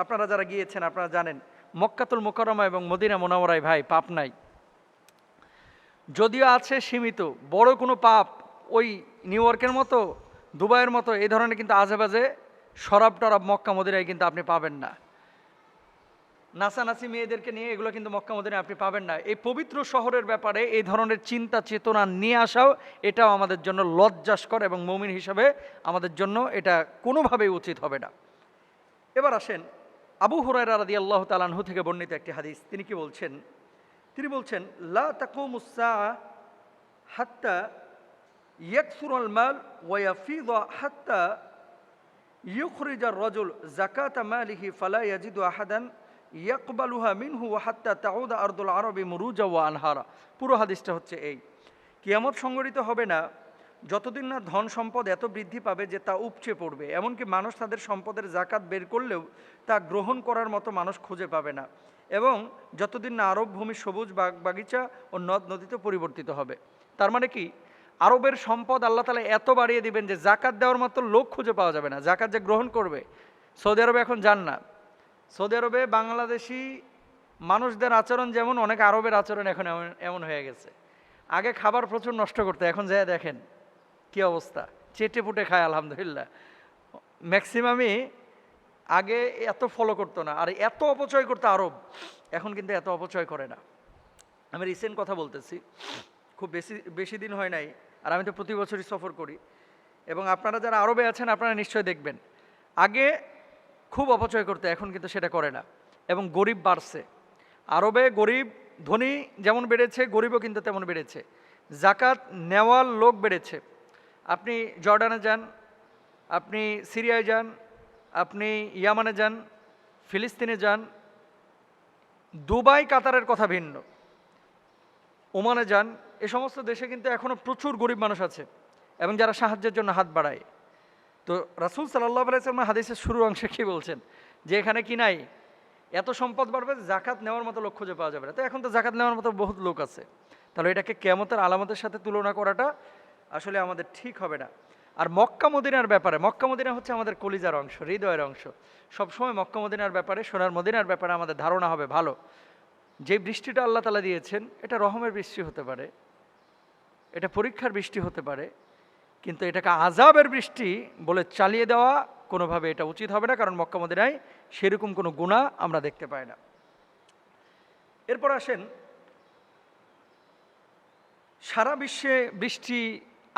আপনারা যারা গিয়েছেন আপনারা জানেন মক্কাতুল মুকাররমা এবং মদিনা মুনাওয়ারায় ভাই পাপ নাই, যদিও আছে সীমিত। বড় কোনো পাপ ওই নিউ ইয়র্কের মতো দুবাইয়ের মতো এই ধরনের কিন্তু আজেবাজে শরাব টরাব মক্কা মদিনায় কিন্তু আপনি পাবেন না। নাচানাচি মেয়েদেরকে নিয়ে এগুলো কিন্তু মক্কা মদিনায় আপনি পাবেন না। এই পবিত্র শহরের ব্যাপারে এই ধরনের চিন্তা চেতনা নিয়ে আসাও এটাও আমাদের জন্য লজ্জাস্কর এবং মুমিন হিসাবে আমাদের জন্য এটা কোনোভাবেই উচিত হবে না। এবার আসেন আবু হুরায়রা রাদিয়াল্লাহু তাআলা আনহু থেকে বর্ণিত একটি হাদিস। তিনি কি বলছেন? তিনি বলছেন লা তাকুমুস সাআ হাত্তা ইয়াকসুরাল মাল ওয়া ইয়াফিদা হাত্তা ইউখরিজার রাজুল যাকাতা মালিহি ফালা ইয়াজিদু আহাদান ইয়াকবালুহা মিনহু ওয়া হাত্তা তাউদা আরদুল আরবি মুরুজা ওয়া আনহারা। পুরো হাদিসটা হচ্ছে এই, কিয়ামত সংঘটিত হবে না যতদিন না ধন সম্পদ এত বৃদ্ধি পাবে যে তা উপচে পড়বে, এমনকি মানুষ তাদের সম্পদের জাকাত বের করলেও তা গ্রহণ করার মতো মানুষ খুঁজে পাবে না, এবং যতদিন না আরব ভূমি সবুজ বাগিচা ও নদ নদীতে পরিবর্তিত হবে। তার মানে কি, আরবের সম্পদ আল্লাহ তাআলা এত বাড়িয়ে দিবেন যে জাকাত দেওয়ার মতো লোক খুঁজে পাওয়া যাবে না, জাকাত যে গ্রহণ করবে। সৌদি আরবে এখন যান না, সৌদি আরবে বাংলাদেশি মানুষদের আচরণ যেমন, অনেক আরবের আচরণ এখন এমন হয়ে গেছে। আগে খাবার প্রচুর নষ্ট করতো, এখন যায় দেখেন কি অবস্থা, চেটে পুটে খায় আলহামদুলিল্লাহ। ম্যাক্সিমামই আগে এত ফলো করতো না, আর এত অপচয় করতো আরব, এখন কিন্তু এত অপচয় করে না। আমি রিসেন্ট কথা বলতেছি, খুব বেশি দিন হয় নাই, আর আমি তো প্রতি বছরই সফর করি, এবং আপনারা যারা আরবে আছেন আপনারা নিশ্চয়ই দেখবেন আগে খুব অপচয় করতে, এখন কিন্তু সেটা করে না। এবং গরিব বাড়ছে আরবে, গরিব ধনী যেমন বেড়েছে গরিবও কিন্তু তেমন বেড়েছে। জাকাত নেওয়ার লোক বেড়েছে। আপনি জর্ডানে যান, আপনি সিরিয়ায় যান, আপনি ইয়ামানে যান, ফিলিস্তিনে যান, দুবাই কাতারের কথা ভিন্ন, ওমানে যান, এ সমস্ত দেশে কিন্তু এখনও প্রচুর গরিব মানুষ আছে এবং যারা সাহায্যের জন্য হাত বাড়ায়। তো রাসূল সাল্লাল্লাহু আলাইহি ওয়াসাল্লাম হাদিসের শুরু অংশে কী বলছেন, যে এখানে কি নাই, এত সম্পদ বাড়বে জাকাত নেওয়ার মতো লোক খুঁজে পাওয়া যাবে না। তো এখন তো জাকাত নেওয়ার মতো বহুত লোক আছে, তাহলে এটাকে কিয়ামতের আলামতের সাথে তুলনা করাটা আসলে আমাদের ঠিক হবে না। আর মক্কা মদিনার ব্যাপারে, মক্কা মদিনা হচ্ছে আমাদের কলিজার অংশ, হৃদয়ের অংশ। সবসময় মক্কা মদিনার ব্যাপারে, সোনার মদিনার ব্যাপারে আমাদের ধারণা হবে ভালো। যে বৃষ্টিটা আল্লাহ তাআলা দিয়েছেন এটা রহমের বৃষ্টি হতে পারে, এটা পরীক্ষার বৃষ্টি হতে পারে, কিন্তু এটাকে আযাবের বৃষ্টি বলে চালিয়ে দেওয়া কোনোভাবে এটা উচিত হবে না, কারণ মক্কা মদিনায় সেরকম কোনো গুনাহ আমরা দেখতে পাই না। এরপর আসেন, সারা বিশ্বে বৃষ্টি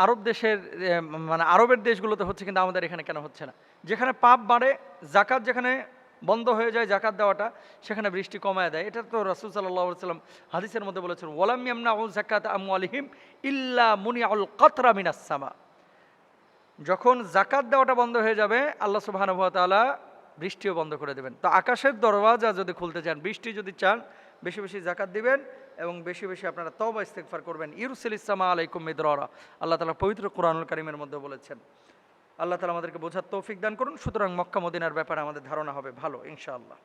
আরব দেশের মানে আরবের দেশগুলোতে হচ্ছে, কিন্তু আমাদের এখানে কেন হচ্ছে না? যেখানে পাপ বাড়ে, জাকাত যেখানে বন্ধ হয়ে যায় জাকাত দেওয়াটা, সেখানে বৃষ্টি কমায় দেয়। এটা তো রাসূল সাল্লাল্লাহু আলাইহি ওয়াসাল্লাম হাদিসের মধ্যে বলেছেন, ওয়ালাম ইয়ামনাউ যাকাতা আমওয়ালিহিম ইল্লা মুনিআল কাতরা মিনাস সামা। যখন জাকাত দেওয়াটা বন্ধ হয়ে যাবে আল্লাহ সুবহানাহু ওয়া তাআলা বৃষ্টিও বন্ধ করে দেবেন। তো আকাশের দরওয়াজা যদি খুলতে চান, বৃষ্টি যদি চান, বেশি বেশি জাকাত দিবেন এবং বেশি বেশি আপনারা তওবা ইস্তিগফার করবেন। ইউরসিলিস সামা আলাইকুম মিদরারা, আল্লাহ তাআলা পবিত্র কোরআনুল কারীমের মধ্যে বলেছেন। আল্লাহ তাআলা আমাদেরকে বোঝার তৌফিক দান করুন। সুতরাং মক্কা মদিনার ব্যাপারে আমাদের ধারণা হবে ভালো ইনশাআল্লাহ।